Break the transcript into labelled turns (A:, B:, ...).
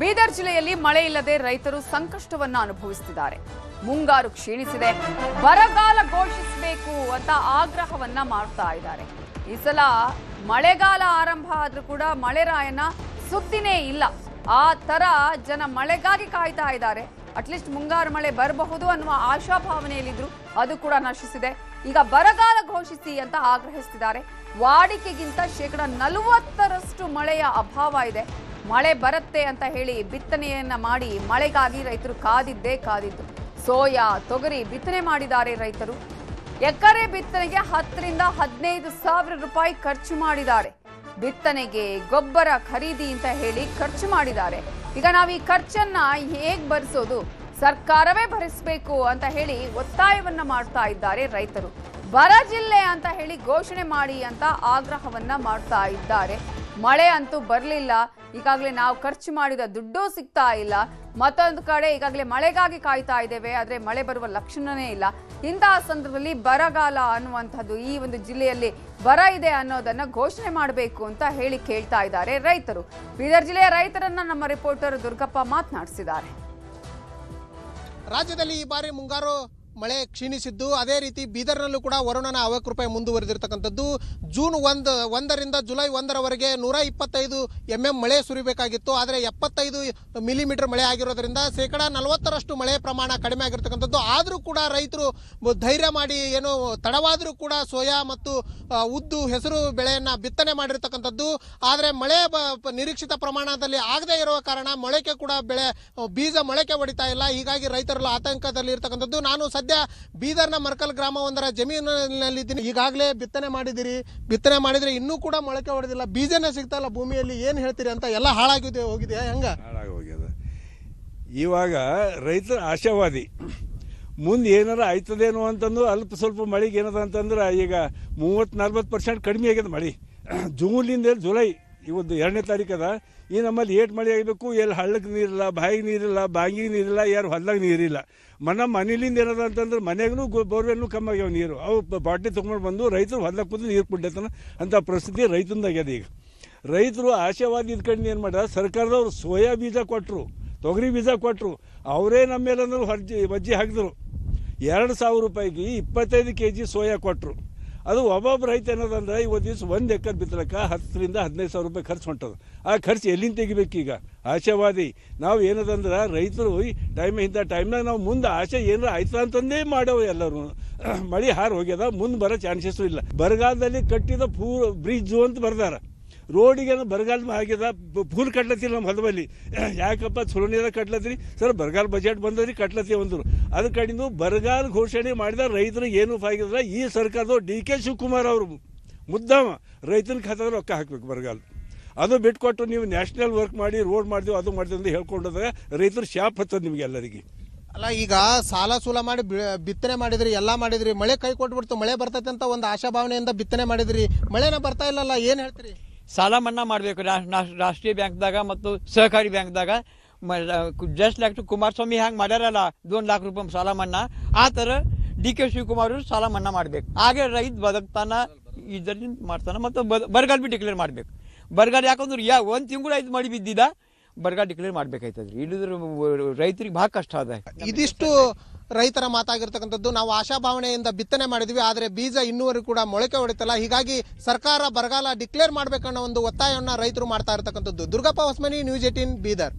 A: ಬೀದರ್ ಜಿಲ್ಲೆಯಲ್ಲಿ ಮಳೆ ಇಲ್ಲದೆ ರೈತರು ಸಂಕಷ್ಟವನ್ನ ಅನುಭವಿಸುತ್ತಿದ್ದಾರೆ. ಮುಂಗಾರು ಕ್ಷೀಣಿಸಿದೆ, ಬರಗಾಲ ಘೋಷಿಸಬೇಕು ಅಂತ ಆಗ್ರಹವನ್ನ ಮಾಡ್ತಾ ಇದ್ದಾರೆ. ಈ ಸಲ ಮಳೆಗಾಲ ಆರಂಭ ಆದ್ರೂ ಕೂಡ ಮಳೆರಾಯನ ಸುದ್ದಿನೇ ಇಲ್ಲ. ಆ ತರ ಜನ ಮಳೆಗಾಗಿ ಕಾಯ್ತಾ ಇದ್ದಾರೆ. ಅಟ್ಲೀಸ್ಟ್ ಮುಂಗಾರು ಮಳೆ ಬರಬಹುದು ಅನ್ನುವ ಆಶಾಭಾವನೆಯಲ್ಲಿದ್ರು, ಅದು ಕೂಡ ನಶಿಸಿದೆ. ಈಗ ಬರಗಾಲ ಘೋಷಿಸಿ ಅಂತ ಆಗ್ರಹಿಸುತ್ತಿದ್ದಾರೆ. ವಾಡಿಕೆಗಿಂತ 40% ಮಳೆಯ ಅಭಾವ ಇದೆ. ಮಳೆ ಬರುತ್ತೆ ಅಂತ ಹೇಳಿ ಬಿತ್ತನೆಯನ್ನ ಮಾಡಿ ಮಳೆಗಾಗಿ ರೈತರು ಕಾದಿದ್ದು. ಸೋಯಾ, ತೊಗರಿ ಬಿತ್ತನೆ ಮಾಡಿದ್ದಾರೆ ರೈತರು. ಎಕರೆ ಬಿತ್ತನೆಗೆ 10 ರಿಂದ 15 ಸಾವಿರ ರೂಪಾಯಿ ಖರ್ಚು ಮಾಡಿದ್ದಾರೆ. ಬಿತ್ತನೆಗೆ ಗೊಬ್ಬರ ಖರೀದಿ ಅಂತ ಹೇಳಿ ಖರ್ಚು ಮಾಡಿದ್ದಾರೆ. ಈಗ ನಾವು ಈ ಖರ್ಚನ್ನ ಹೇಗ್ ಭರಿಸೋದು? ಸರ್ಕಾರವೇ ಭರಿಸಬೇಕು ಅಂತ ಹೇಳಿ ಒತ್ತಾಯವನ್ನ ಮಾಡ್ತಾ ಇದ್ದಾರೆ ರೈತರು. ಬರ ಜಿಲ್ಲೆ ಅಂತ ಹೇಳಿ ಘೋಷಣೆ ಮಾಡಿ ಅಂತ ಆಗ್ರಹವನ್ನ ಮಾಡ್ತಾ ಇದ್ದಾರೆ. ಮಳೆ ಅಂತೂ ಬರಲಿಲ್ಲ. ಈಗಾಗಲೇ ನಾವು ಖರ್ಚು ಮಾಡಿದ ದುಡ್ಡು ಸಿಗ್ತಾ ಇಲ್ಲ. ಮತ್ತೊಂದು ಕಡೆ ಈಗಾಗಲೇ ಮಳೆಗಾಗಿ ಕಾಯ್ತಾ ಇದ್ದೇವೆ, ಆದರೆ ಮಳೆ ಬರುವ ಲಕ್ಷಣನೇ ಇಲ್ಲ. ಇಂತಹ ಸಂದರ್ಭದಲ್ಲಿ ಬರಗಾಲ ಅನ್ನುವಂಥದ್ದು ಈ ಒಂದು ಜಿಲ್ಲೆಯಲ್ಲಿ ಬರ ಇದೆ ಅನ್ನೋದನ್ನ ಘೋಷಣೆ ಮಾಡಬೇಕು ಅಂತ ಹೇಳಿ ಕೇಳ್ತಾ ಇದ್ದಾರೆ ರೈತರು. ಬೀದರ್ ಜಿಲ್ಲೆಯ ರೈತರನ್ನ ನಮ್ಮ ರಿಪೋರ್ಟರ್ ದುರ್ಗಪ್ಪ ಮಾತನಾಡಿಸಿದ್ದಾರೆ.
B: ರಾಜ್ಯದಲ್ಲಿ ಈ ಬಾರಿ ಮುಂಗಾರು ಮಳೆ ಕ್ಷೀಣಿಸಿದ್ದು, ಅದೇ ರೀತಿ ಬೀದರ್ನಲ್ಲೂ ಕೂಡ ವರುಣನ ಅವಕೃಪೆ ಮುಂದುವರೆದಿರ್ತಕ್ಕಂಥದ್ದು. ಜೂನ್ 1ರಿಂದ ಜುಲೈ 1ರವರೆಗೆ 125 mm ಮಳೆ ಸುರಿಬೇಕಾಗಿತ್ತು. ಆದರೆ 75 ಮಿಲಿಮೀಟರ್ ಮಳೆ ಆಗಿರೋದ್ರಿಂದ 40% ಮಳೆ ಪ್ರಮಾಣ ಕಡಿಮೆ ಆಗಿರ್ತಕ್ಕಂಥದ್ದು. ಆದರೂ ಕೂಡ ರೈತರು ಧೈರ್ಯ ಮಾಡಿ ಏನು ತಡವಾದರೂ ಕೂಡ ಸೋಯಾ ಮತ್ತು ಉದ್ದು, ಹೆಸರು ಬೆಳೆಯನ್ನು ಬಿತ್ತನೆ ಮಾಡಿರ್ತಕ್ಕಂಥದ್ದು. ಆದರೆ ಮಳೆ ನಿರೀಕ್ಷಿತ ಪ್ರಮಾಣದಲ್ಲಿ ಆಗದೇ ಇರುವ ಕಾರಣ ಮೊಳಕೆ ಕೂಡ ಬೀಜ ಮೊಳಕೆ ಹೊಡಿತಾ ಇಲ್ಲ. ಹೀಗಾಗಿ ರೈತರೆಲ್ಲ ಆತಂಕದಲ್ಲಿ ಇರ್ತಕ್ಕಂಥದ್ದು. ನಾನು ಸದ್ಯ ಬೀದರ್ನ ಮರ್ಕಲ್ ಗ್ರಾಮವೊಂದರ ಜಮೀನಿನಲ್ಲಿದ್ದೀನಿ. ಈಗಾಗಲೇ ಬಿತ್ತನೆ ಮಾಡಿದ್ರೆ ಇನ್ನೂ ಕೂಡ ಮೊಳಕೆ ಹೊಡೆದಿಲ್ಲ, ಬೀಜನೇ ಸಿಗ್ತಾ ಇಲ್ಲ ಭೂಮಿಯಲ್ಲಿ. ಏನು ಹೇಳ್ತೀರಿ ಅಂತ ಎಲ್ಲ ಹೋಗಿದೆ ಹೆಂಗ
C: ಹಾಳಾಗೋಗ್ಯದ. ಇವಾಗ ರೈತರ ಆಶಾವಾದಿ, ಮುಂದೆ ಏನಾರ ಆಯ್ತದೇನೋ ಅಂತಂದು ಅಲ್ಪ ಸ್ವಲ್ಪ ಮಳೆಗೆ ಏನದ ಅಂತಂದ್ರೆ ಈಗ 30-40% ಕಡಿಮೆ ಆಗ್ಯದ ಮಳೆ. ಜೂನ್ಲಿಂದ ಜುಲೈ ಇವತ್ತು 2ನೇ ತಾರೀಕದ. ಈ ನಮ್ಮಲ್ಲಿ ಏಟ್ ಮಳೆ ಆಗಬೇಕು, ಎಲ್ಲಿ ಹಳ್ಳಕ್ಕೆ ನೀರಿಲ್ಲ, ಬಾಯಿಗೆ ನೀರಿಲ್ಲ, ಬಾಂಗಿಗೆ ನೀರಿಲ್ಲ, ಯಾರು ಹೊಲ್ದಾಗ ನೀರಿಲ್ಲ. ಮನೇಲಿಂದ ಏನದ ಅಂತಂದ್ರೆ ಮನೆಗೂ ಬೋರ್ವೆಲ್ನು ಕಮ್ಮಿ ಆಗ್ಯಾವ ನೀರು. ಅವು ಬಾಟ್ಲಿ ತೊಗೊಂಡು ಬಂದು ರೈತರು ಹೊಲ್ದಾಗ ಕೂತು ನೀರು ಕುಡ್ಲತ್ತಾನ ಅಂತ ಪರಿಸ್ಥಿತಿ ರೈತಂದಾಗ್ಯದ. ಈಗ ರೈತರು ಆಶಾವಾದಿ ಇದ್ಕೊಂಡು ಏನು ಮಾಡ್ಯಾರ, ಸರ್ಕಾರದವ್ರು ಸೋಯಾ ಬೀಜ ಕೊಟ್ಟರು, ತೊಗರಿ ಬೀಜ ಕೊಟ್ಟರು. ಅವರೇ ನಮ್ಮ ಮೇಲಂದ್ರೆ ವಜ್ಜಿ ಹಾಕಿದ್ರು. 2,000 ರೂಪಾಯಿಗೆ 25 kg ಸೋಯಾ ಕೊಟ್ಟರು. ಅದು ಒಬ್ಬೊಬ್ಬ ರೈತ ಏನದಂದ್ರೆ ಇವತ್ತು ದಿವಸ 1 ಎಕರೆ ಬಿತ್ತಲಕ್ಕೆ 10 ರಿಂದ 15 ಸಾವಿರ ರೂಪಾಯಿ ಖರ್ಚು ಹೊಂಟದ. ಆ ಖರ್ಚು ಎಲ್ಲಿಂದ ತೆಗಿಬೇಕೀಗ? ಆಶಾವಾದಿ ನಾವು ಏನದಂದ್ರೆ ರೈತರು ಇಂಥ ಟೈಮ್ನಾಗ ನಾವು ಮುಂದೆ ಆಶೆ ಏನಾರ ಆಯ್ತಾ ಅಂತಂದೇ ಮಾಡವು. ಎಲ್ಲರೂ ಮಳೆ ಹಾರು ಹೋಗ್ಯದ, ಮುಂದೆ ಬರೋ ಚಾನ್ಸಸ್ಸು ಇಲ್ಲ. ಬರಗಾಲದಲ್ಲಿ ಕಟ್ಟಿದ ಬ್ರಿಡ್ಜು ಅಂತ ಬರ್ದಾರ. ರೋಡಿಗೆ ಬರಗಾಲ ಆಗ್ಯದ, ಫುಲ್ ಕಟ್ಲತ್ತೀರಿ ನಮ್ಮ ಹೊಲದಲ್ಲಿ. ಯಾಕಪ್ಪ ಚಲೋ ನೀರಾಗ ಕಟ್ಲತ್ತೀರಿ ಸರ್, ಬರಗಾಲ ಬಜೆಟ್ ಬಂದದ್ರಿ ಕಟ್ಲತ್ತೀವಿ ಅಂದರು. ಅದ್ರ ಕಡೆಯಿಂದ ಬರಗಾಲ ಘೋಷಣೆ ಮಾಡಿದ ರೈತರಿಗೆ ಏನು ಫಾಯ್ದ? ಈ ಸರ್ಕಾರದವ್ರು DK ಶಿವಕುಮಾರ್ ಅವರು ಮುದ್ದಾಮ ರೈತನ ಖಾತಾದ ರೊಕ್ಕ ಹಾಕ್ಬೇಕು ಬರಗಾಲ. ಅದು ಬಿಟ್ಕೊಟ್ಟು ನೀವು ನ್ಯಾಷನಲ್ ವರ್ಕ್ ಮಾಡಿ ರೋಡ್ ಮಾಡಿದೆವು ಅದು ಮಾಡಿದೆವು ಅಂತ ಹೇಳ್ಕೊಂಡಾಗ ರೈತರು ಶಾಪ್ ಹತ್ತದ ನಿಮಗೆ ಎಲ್ಲರಿಗೆ.
B: ಅಲ್ಲ, ಈಗ ಸಾಲ ಸೂಲ ಮಾಡಿ ಬಿತ್ತನೆ ಮಾಡಿದ್ರಿ, ಎಲ್ಲ ಮಾಡಿದ್ರಿ, ಮಳೆ ಕೈ ಕೊಟ್ಬಿಡ್ತು, ಮಳೆ ಬರ್ತೈತೆ ಅಂತ ಒಂದು ಆಶಾಭಾವನೆಯಿಂದ ಬಿತ್ತನೆ ಮಾಡಿದ್ರಿ, ಮಳೆನ ಬರ್ತಾ ಇಲ್ಲಲ್ಲ, ಏನು ಹೇಳ್ತೀರಿ?
D: ಸಾಲ ಮನ್ನಾ ಮಾಡಬೇಕು. ರಾಷ್ಟ್ರೀಯ ಬ್ಯಾಂಕ್ದಾಗ ಮತ್ತು ಸಹಕಾರಿ ಬ್ಯಾಂಕ್ದಾಗ ಜಸ್ಟ್ ಲೈಕ್ ಕುಮಾರಸ್ವಾಮಿ ಹ್ಯಾಂಗೆ ಮಾಡ್ಯಾರಲ್ಲ 2 लाख ರೂಪಾಯಿ ಸಾಲ ಮನ್ನಾ, ಆ ಥರ DK ಶಿವಕುಮಾರ್ ಸಾಲ ಮನ್ನಾ ಮಾಡಬೇಕು. ಹಾಗೆ ರೈತ ಬದುಕ್ತಾನ, ಇದರಿಂದ ಮಾಡ್ತಾನೆ. ಮತ್ತು ಬರಗಾಲ ಬಿ ಡಿಕ್ಲೇರ್ ಮಾಡಬೇಕು. ಬರಗಾಲ ಯಾಕಂದ್ರೆ 1 ತಿಂಗಳು ಆಯ್ತು ಮಳೆ ಬಿದ್ದಿದ್ದ, ಬರಗಾಲ ಡಿಕ್ಲೇರ್ ಮಾಡ್ಬೇಕಾಯ್ತದ್ರಿ. ಇಲ್ಲಿದ್ರೆ ರೈತರಿಗೆ ಭಾಳ ಕಷ್ಟ ಅದ.
B: ಇದಿಷ್ಟು ರೈತರ ಮಾತಾಗಿರ್ತಕ್ಕಂಥದ್ದು. ನಾವು ಆಶಾಭಾವನೆಯಿಂದ ಬಿತ್ತನೆ ಮಾಡಿದ್ವಿ, ಆದರೆ ಬೀಜ ಇನ್ನೂವರೆಗೂ ಕೂಡ ಮೊಳಕೆ ಹೊಡಿತಲ್ಲ. ಹೀಗಾಗಿ ಸರ್ಕಾರ ಬರಗಾಲ ಡಿಕ್ಲೇರ್ ಮಾಡಬೇಕನ್ನೋ ಒಂದು ಒತ್ತಾಯವನ್ನು ರೈತರು ಮಾಡ್ತಾ ಇರ್ತಕ್ಕಂಥದ್ದು. ದುರ್ಗಪ್ಪ ಹೊಸಮನಿ, ನ್ಯೂಸ್ 18 ಬೀದರ್.